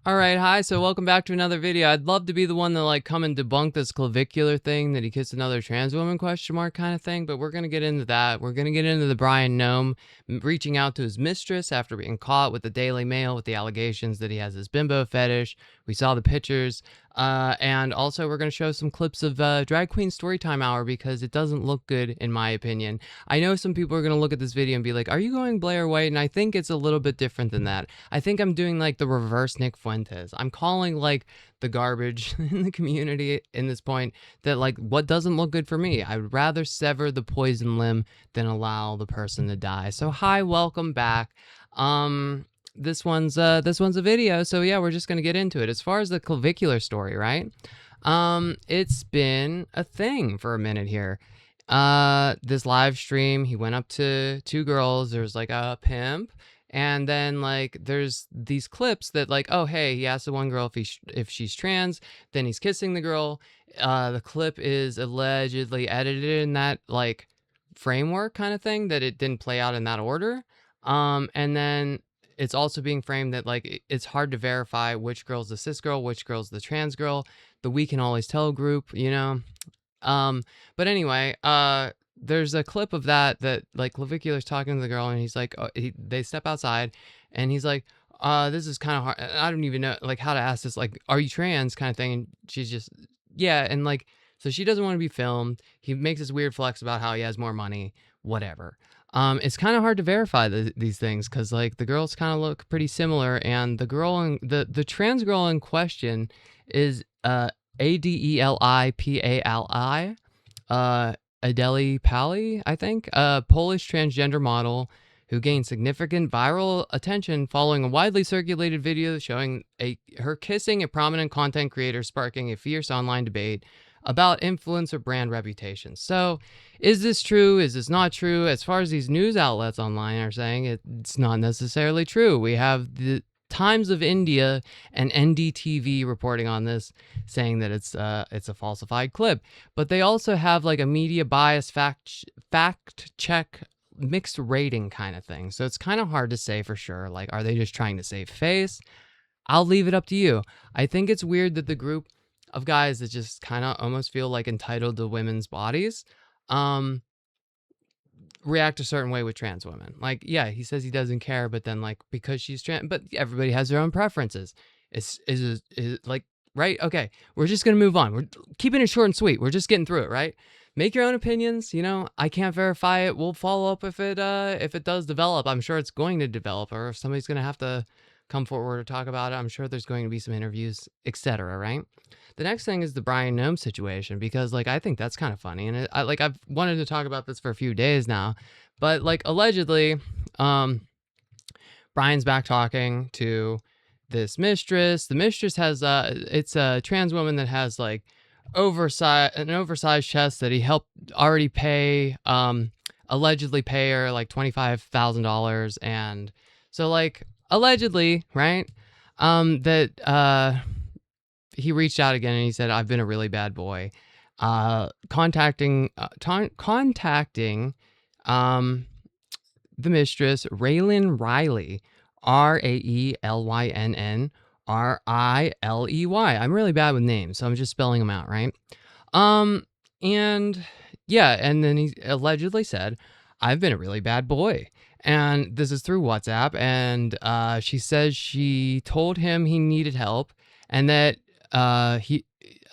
All right, hi. So welcome back to another video. I'd love to be the one to come and debunk this clavicular thing that he kissed another trans woman question mark kind of thing, but we're going to get into that. We're going to get into the Bryon Noem reaching out to his mistress after being caught with the Daily Mail with the allegations that he has this bimbo fetish. We saw the pictures. And also we're going to show some clips of Drag Queen Storytime Hour because it doesn't look good in my opinion. I know some people are going to look at this video and be like, are you going Blair White? And I think it's a little bit different than that. I think I'm doing like the reverse Nick Fuentes. I'm calling like the garbage in the community in this point that like what doesn't look good for me. I would rather sever the poison limb than allow the person to die. So hi, welcome back. This one's a video, so yeah, we're just gonna get into it. As far as the clavicular story, right? It's been a thing for a minute here. This live stream, he went up to two girls. There's like a pimp, and then like there's these clips that like, oh hey, he asked the one girl if she's trans, then he's kissing the girl. The clip is allegedly edited in that like framework kind of thing that it didn't play out in that order. And then it's also being framed that like it's hard to verify which girl's the cis girl, which girl's the trans girl. The We Can Always Tell group, you know. But anyway, there's a clip of that like Clavicular's talking to the girl and he's like, they step outside and he's like, this is kind of hard. I don't even know like how to ask this, like, are you trans kind of thing? And she's just, yeah. And like, so she doesn't want to be filmed. He makes this weird flex about how he has more money, whatever. It's kind of hard to verify these things because like the girls kind of look pretty similar, and the girl in the trans girl in question is Adelipali, Adeli Pali, I think, a Polish transgender model who gained significant viral attention following a widely circulated video showing her kissing a prominent content creator, sparking a fierce online debate about influencer brand reputation. So is this true? Is this not true? As far as these news outlets online are saying, it's not necessarily true. We have the Times of India and NDTV reporting on this, saying that it's a falsified clip. But they also have like a media bias fact check mixed rating kind of thing. So it's kind of hard to say for sure. Like, are they just trying to save face? I'll leave it up to you. I think it's weird that the group of guys that just kind of almost feel like entitled to women's bodies react a certain way with trans women. Like, yeah, he says he doesn't care, but then like because she's trans, but everybody has their own preferences. Is like, right? Okay, we're just gonna move on. We're keeping it short and sweet. We're just getting through it, right? Make your own opinions. You know, I can't verify it. We'll follow up if it does develop. I'm sure it's going to develop, or if somebody's gonna have to come forward or talk about it, I'm sure there's going to be some interviews, etc. Right? The next thing is the Bryon Noem situation, because like I think that's kind of funny, and I've wanted to talk about this for a few days now, but like allegedly, Bryan's back talking to this mistress. The mistress has it's a trans woman that has like an oversized chest that he helped already pay, allegedly pay her like $25,000, and so like allegedly, right? That he reached out again and he said, I've been a really bad boy. Contacting the mistress, Raelynn Riley, Raelynn Riley. I'm really bad with names, so I'm just spelling them out, right? And yeah, and then he allegedly said, I've been a really bad boy. And this is through WhatsApp, and she says she told him he needed help, and that he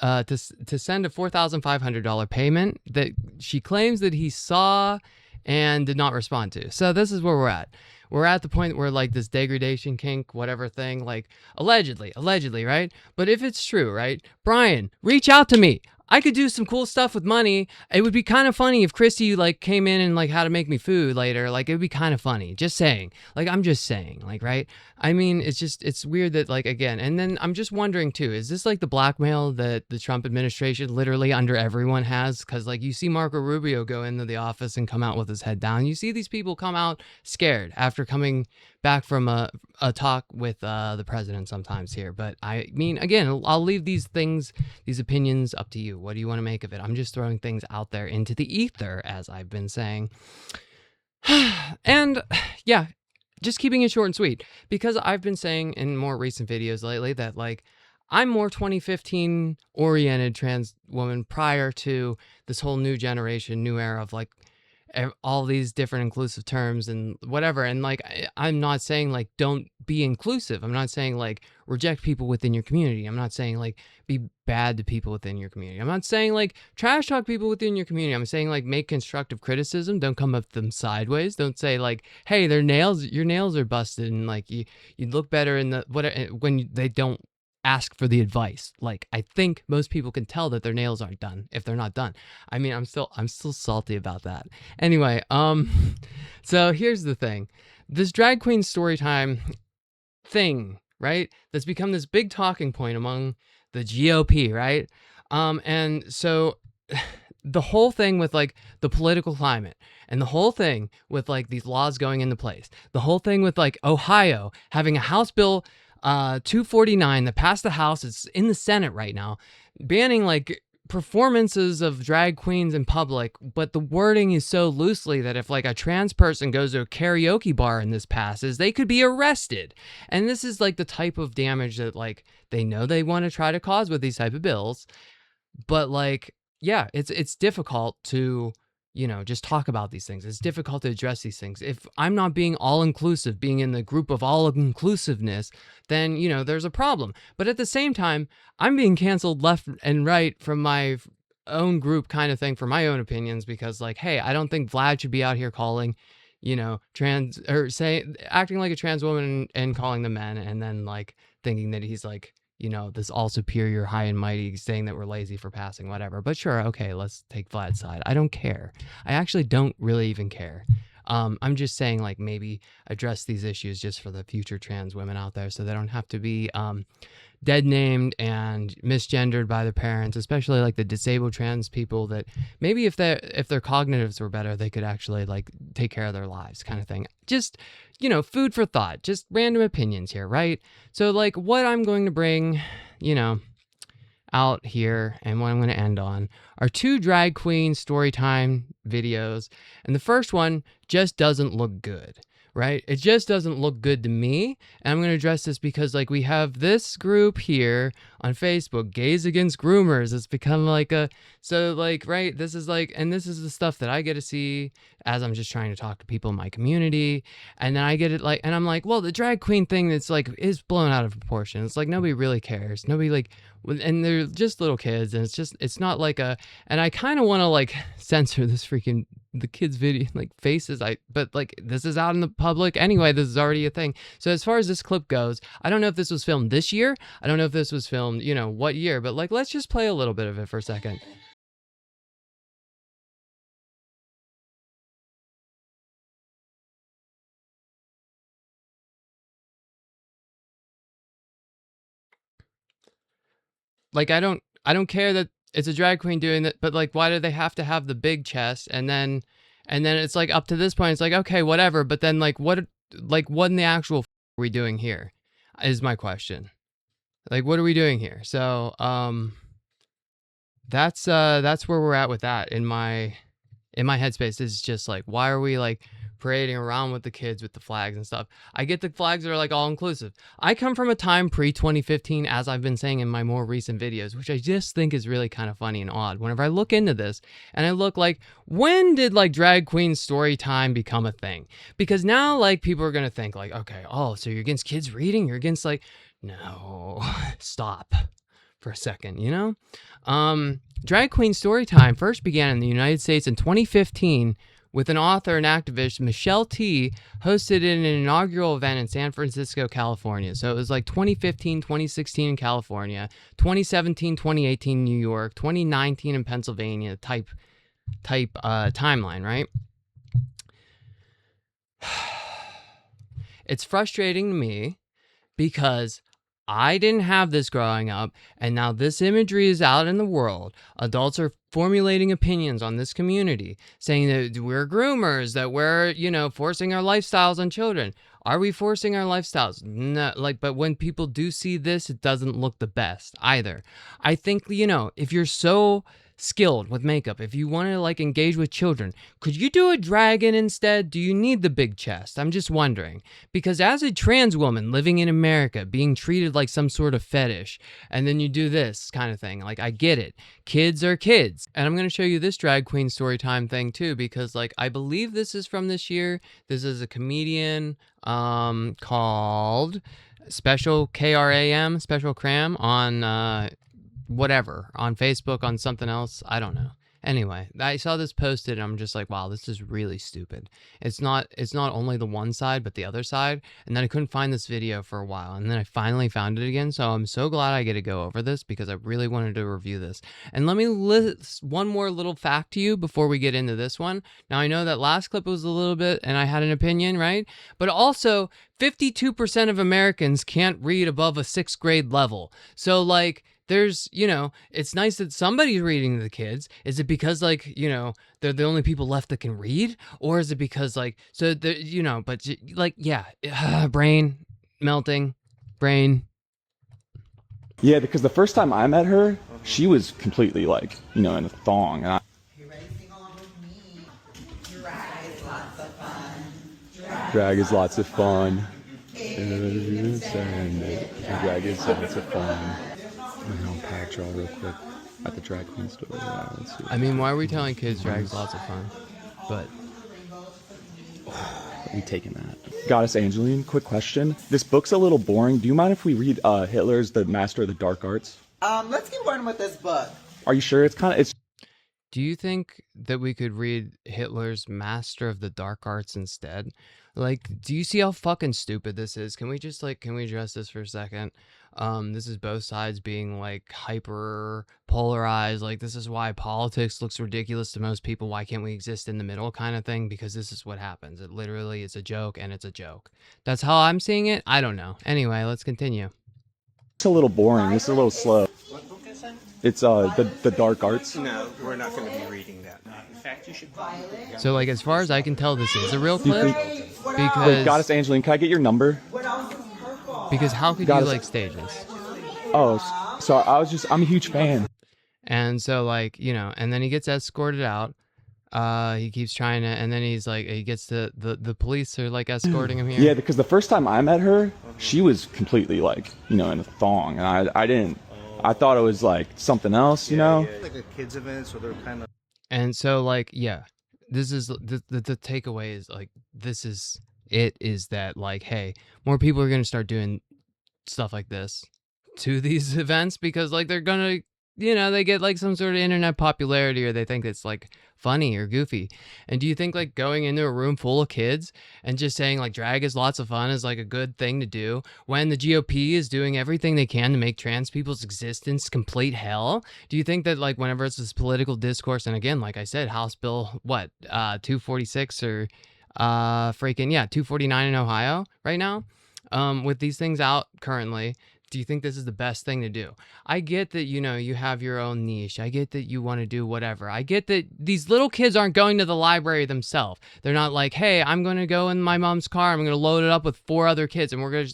to send a $4,500 payment that she claims that he saw and did not respond to. So this is where we're at. We're at the point where like this degradation kink, whatever thing, like allegedly, right? But if it's true, right? Bryon, reach out to me. I could do some cool stuff with money. It would be kind of funny if Christy like came in and like how to make me food later. Like it would be kind of funny. Just saying. Like I'm just saying. Like, right? I mean, it's weird that like again. And then I'm just wondering too. Is this like the blackmail that the Trump administration literally under everyone has? Because like you see Marco Rubio go into the office and come out with his head down. You see these people come out scared after coming back from a talk with the president sometimes here. But I mean, again, I'll leave these opinions up to you. What do you want to make of it? I'm just throwing things out there into the ether, as I've been saying. And yeah, just keeping it short and sweet, because I've been saying in more recent videos lately that like I'm more 2015 oriented trans woman prior to this whole new generation, new era of like all these different inclusive terms and whatever. And like I'm not saying like don't be inclusive. I'm not saying like reject people within your community. I'm not saying like be bad to people within your community. I'm not saying like trash talk people within your community. I'm saying like make constructive criticism. Don't come up them sideways. Don't say like, hey, your nails are busted and like you look better in the whatever when they don't ask for the advice. Like I think most people can tell that their nails aren't done if they're not done. I mean, I'm still salty about that. Anyway, so here's the thing. This drag queen story time thing, right? That's become this big talking point among the GOP, right? And so the whole thing with like the political climate and the whole thing with like these laws going into place, the whole thing with like Ohio having a House Bill 249 that passed the House, it's in the Senate right now, banning like performances of drag queens in public, but the wording is so loosely that if like a trans person goes to a karaoke bar and this passes, they could be arrested. And this is like the type of damage that like they know they want to try to cause with these type of bills. But like, yeah, it's difficult to, you know, just talk about these things. It's difficult to address these things. If I'm not being all inclusive, being in the group of all inclusiveness, then, you know, there's a problem. But at the same time, I'm being canceled left and right from my own group kind of thing for my own opinions because like, hey, I don't think Vlad should be out here calling, you know, trans or acting like a trans woman and calling them men and then like thinking that he's like, you know, this all superior, high and mighty, saying that we're lazy for passing, whatever. But sure, okay, let's take Vlad's side. I don't care. I actually don't really even care. I'm just saying, like, maybe address these issues just for the future trans women out there so they don't have to be dead named and misgendered by their parents, especially like the disabled trans people that maybe if their cognitives were better, they could actually like take care of their lives kind of thing. Just, you know, food for thought, just random opinions here, right? So like what I'm going to bring, you know, out here and what I'm going to end on are two drag queen story time videos. And the first one just doesn't look good. Right? It just doesn't look good to me. And I'm going to address this because like we have this group here on Facebook, Gays Against Groomers. It's become like so like, right, this is like, and this is the stuff that I get to see as I'm just trying to talk to people in my community. And then I get it like, and I'm like, well, the drag queen thing that's like is blown out of proportion. It's like nobody really cares. Nobody like, and they're just little kids and it's not like and I kind of want to like censor this freaking the kids video like faces but like this is out in the public anyway. This is already a thing. So as far as this clip goes, I don't know if this was filmed this year. I don't know if this was filmed, you know, what year, but like let's just play a little bit of it for a second. Like I don't care that it's a drag queen doing that, but like why do they have to have the big chest and then it's like up to this point it's like okay, whatever, but then like what in the actual are we doing here is my question. Like what are we doing here? So that's where we're at with that in my headspace. Is just like why are we like parading around with the kids with the flags and stuff? I get the flags are like all inclusive. I come from a time pre-2015, as I've been saying in my more recent videos, which I just think is really kind of funny and odd. Whenever I look into this and I look like, when did like drag queen story time become a thing? Because now like people are going to think like, okay, oh, so you're against kids reading? You're against like, no, stop for a second, you know? Drag queen story time first began in the United States in 2015 with an author and activist, Michelle T, hosted in an inaugural event in San Francisco, California. So it was like 2015, 2016 in California, 2017, 2018 in New York, 2019 in Pennsylvania, type timeline, right? It's frustrating to me because I didn't have this growing up, and now this imagery is out in the world. Adults are formulating opinions on this community, saying that we're groomers, that we're, you know, forcing our lifestyles on children. Are we forcing our lifestyles? No, like, but when people do see this, it doesn't look the best either. I think, you know, if you're so skilled with makeup, if you want to like engage with children, could you do a dragon instead? Do you need the big chest? I'm just wondering. Because as a trans woman living in America, being treated like some sort of fetish, and then you do this kind of thing, like, I get it. Kids are kids. And I'm going to show you this drag queen story time thing too, because like, I believe this is from this year. This is a comedian called Special KRAM, Special Cram on whatever, on Facebook, on something else. I don't know. Anyway, I saw this posted and I'm just like, wow, this is really stupid. It's not only the one side, but the other side. And then I couldn't find this video for a while. And then I finally found it again. So I'm so glad I get to go over this because I really wanted to review this. And let me list one more little fact to you before we get into this one. Now, I know that last clip was a little bit, and I had an opinion, right? But also, 52% of Americans can't read above a 6th grade level. So like, there's, you know, it's nice that somebody's reading to the kids. Is it because like, you know, they're the only people left that can read? Or is it because like, so, you know, but like, yeah, brain melting, brain. Yeah, because the first time I met her, she was completely like, you know, in a thong. And You ready to sing along with me? Drag is lots of fun. drag is lots of fun. Drag Drag is lots of fun. I'll patch y'all real quick at the drag queen store. Let's see. I mean, why are we telling kids drag's lots of fun? But We taking that. Goddess Angeline, quick question. This book's a little boring. Do you mind if we read Hitler's The Master of the Dark Arts? Let's get started with this book. Are you sure? It's do you think that we could read Hitler's Master of the Dark Arts instead? Like, do you see how fucking stupid this is? Can we just like, can we address this for a second? This is both sides being like hyper polarized. Like, this is why politics looks ridiculous to most people. Why can't we exist in the middle kind of thing? Because this is what happens. It literally is a joke, and it's a joke. That's how I'm seeing it. I don't know. Anyway, let's continue. a little boring. This is a little slow. What book is that? It's the Dark Arts. No, we're not going to be reading that. In fact, you should probably. So, like, as far as I can tell, this is a real clip. Wait, Because Goddess Angeline, can I get your number? because how could you Goddess- like stage this? Oh, so I'm a huge fan. And so, like, you know, and then he gets escorted out. He keeps trying to, and then he's like, he gets the police are like escorting him here. Yeah, because the first time I met her, she was completely like, you know, in a thong, and I thought it was like something else, you know. Yeah, like a kids event, so they're kind of. And so, like, yeah, this is the takeaway is like, this is that like, hey, more people are gonna start doing stuff like this to these events because like they're gonna, you know, they get like some sort of internet popularity, or they think it's like funny or goofy. And do you think like going into a room full of kids and just saying like drag is lots of fun is like a good thing to do when the GOP is doing everything they can to make trans people's existence complete hell? Do you think that like whenever it's this political discourse, and again, like I said, House Bill 246 or freaking 249 in Ohio right now, with these things out currently, do you think this is the best thing to do? I get that, you know, you have your own niche. I get that you want to do whatever. I get that these little kids aren't going to the library themselves. They're not like, hey, I'm going to go in my mom's car. I'm going to load it up with 4 other kids. And we're going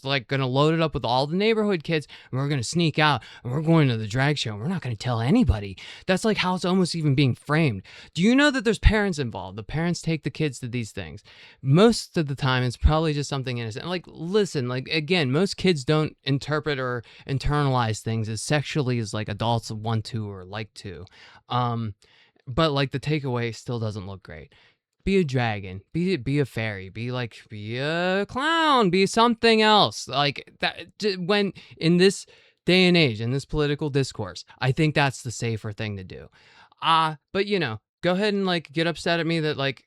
to load it up with all the neighborhood kids. And we're going to sneak out. And we're going to the drag show. And we're not going to tell anybody. That's like how it's almost even being framed. Do you know that there's parents involved? The parents take the kids to these things. Most of the time, it's probably just something innocent. Like, listen, like, again, most kids don't interpret or internalize things as sexually as like adults want to or like to. But like the takeaway still doesn't look great. Be a dragon, be a fairy, be a clown, be something else. Like that, when in this day and age, in this political discourse, I think that's the safer thing to do. But you know, go ahead and like get upset at me that like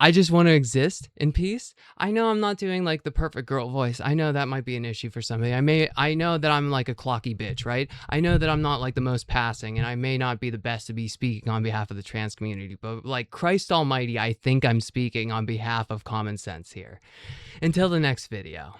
I just want to exist in peace. I know I'm not doing like the perfect girl voice. I know that might be an issue for somebody. I know that I'm like a clocky bitch, right? I know that I'm not like the most passing, and I may not be the best to be speaking on behalf of the trans community, but like Christ almighty, I think I'm speaking on behalf of common sense here. Until the next video.